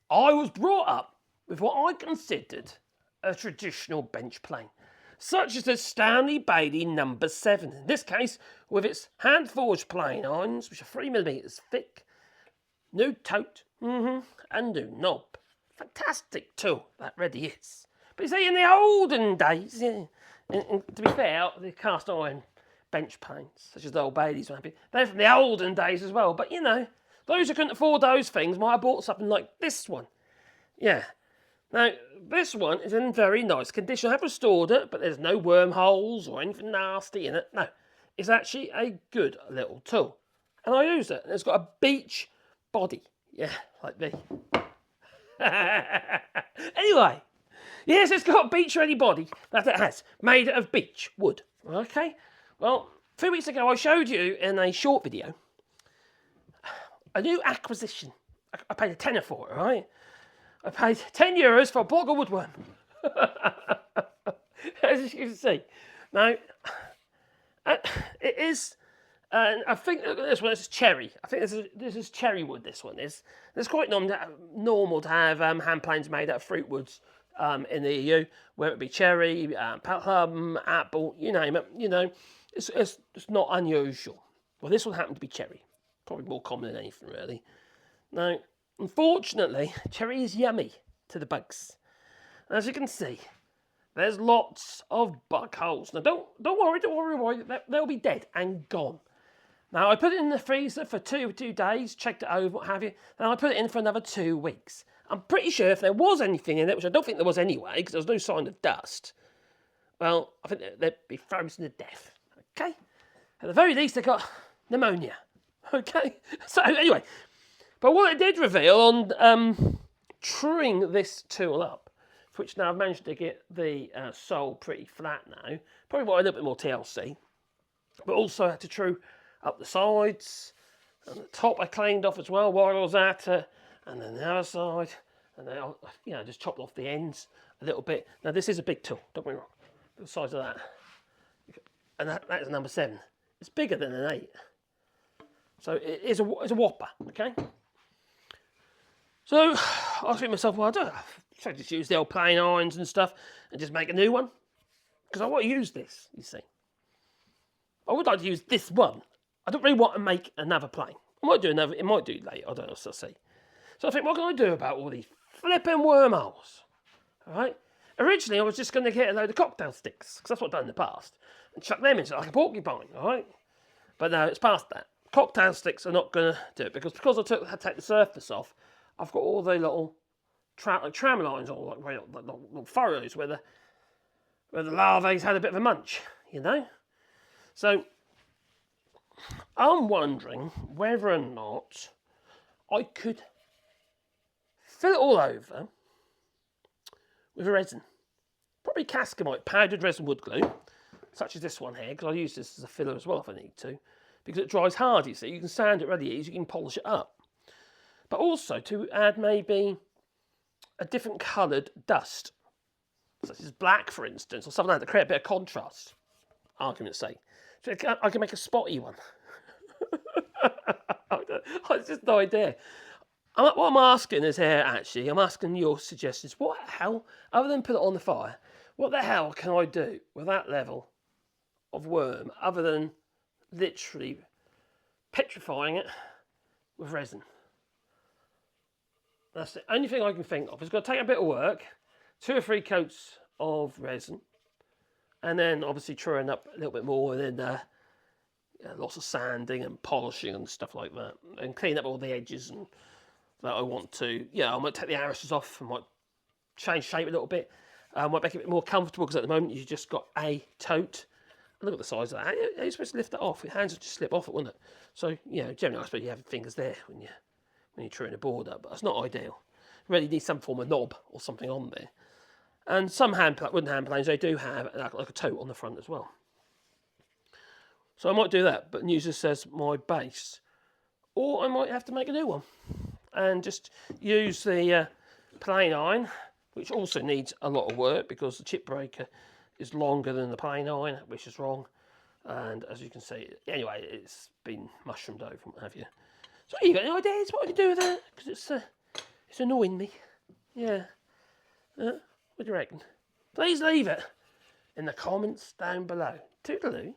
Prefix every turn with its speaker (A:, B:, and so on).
A: I was brought up with what I considered a traditional bench plane, such as the Stanley Bailey number 7. In this case, with its hand-forged plane irons, which are 3mm thick, new tote, and new knob. Fantastic tool, that really is. But you see, in the olden days, yeah, and to be fair, the cast iron bench planes, such as the old Baileys, they're from the olden days as well. But you know, those who couldn't afford those things might have bought something like this one. Yeah. Now, this one is in very nice condition. I have restored it, but there's no wormholes or anything nasty in it. No, it's actually a good little tool. And I use it. And it's got a beech body. Yeah, like me. Anyway, yes, it's got a beech-ready body that it has, made of beech wood. Okay? Well, a few weeks ago I showed you in a short video a new acquisition. I paid a tenner for it, right? I paid €10 for a block of woodworm. As you can see. Now, it is, I think this one is cherry. I think this is cherry wood, this one is. It's quite normal to have hand planes made out of fruit woods in the EU, whether it be cherry, plum, apple, you name it. You know, it's not unusual. Well, this one happened to be cherry. Probably more common than anything, really. Now, unfortunately, cherry is yummy to the bugs. As you can see, there's lots of bug holes. Now, don't worry, they'll be dead and gone. Now, I put it in the freezer for two days, checked it over, what have you. Then I put it in for another 2 weeks. I'm pretty sure if there was anything in it, which I don't think there was anyway, because there was no sign of dust, well, I think they'd be frozen to death. Okay? At the very least, they got pneumonia. Okay? So, anyway, but what it did reveal on truing this tool up, for which now I've managed to get the sole pretty flat now, probably want a little bit more TLC, but also had to true up the sides, and the top I cleaned off as well while I was at it, and then the other side, and then I just chopped off the ends a little bit. Now this is a big tool, don't get me wrong, the size of that, and that is a number 7. It's bigger than an 8, so it's a whopper, okay? So I was thinking to myself, well, I just use the old plain irons and stuff and just make a new one, because I want to use this, you see. I would like to use this one. I don't really want to make another plane. I might do another, it might do later, I don't know, so I'll see. So I think, what can I do about all these flipping wormholes? Alright? Originally, I was just going to get a load of cocktail sticks, because that's what I've done in the past, and chuck them into like a porcupine, alright? But no, it's past that. Cocktail sticks are not going to do it, because I had to take the surface off, I've got all the little tram lines, or like little furrows where the larvae had a bit of a munch, you know? So, I'm wondering whether or not I could fill it all over with a resin. Probably Cascamite powdered resin wood glue, such as this one here, because I use this as a filler as well if I need to, because it dries hard, you see. You can sand it really easy, you can polish it up. But also to add maybe a different coloured dust, such as black, for instance, or something like that, to create a bit of contrast, argument's sake. So I can make a spotty one. It's just no idea. What I'm asking is here, actually, I'm asking your suggestions. What the hell, other than put it on the fire, what the hell can I do with that level of worm, other than literally petrifying it with resin? That's the only thing I can think of. It's got to take a bit of work, 2 or 3 coats of resin, and then obviously truing up a little bit more, and then lots of sanding and polishing and stuff like that, and clean up all the edges and that I want to. Yeah, I might take the arises off, I might change shape a little bit, I might make it a bit more comfortable, because at the moment you've just got a tote. Look at the size of that. How are you supposed to lift that off? Your hands would just slip off it, wouldn't it? So, you know, generally I suppose you have fingers there when you're truing a board up, but that's not ideal. You really need some form of knob or something on there. And some wooden hand planes, they do have like a tote on the front as well. So I might do that, but use this as my base. Or I might have to make a new one and just use the plain iron, which also needs a lot of work because the chip breaker is longer than the plain iron, which is wrong. And as you can see, anyway, it's been mushroomed over and what have you. So you got any ideas what I can do with it? Because it's It's annoying me. Yeah. What do you reckon? Please leave it in the comments down below. Toodaloo.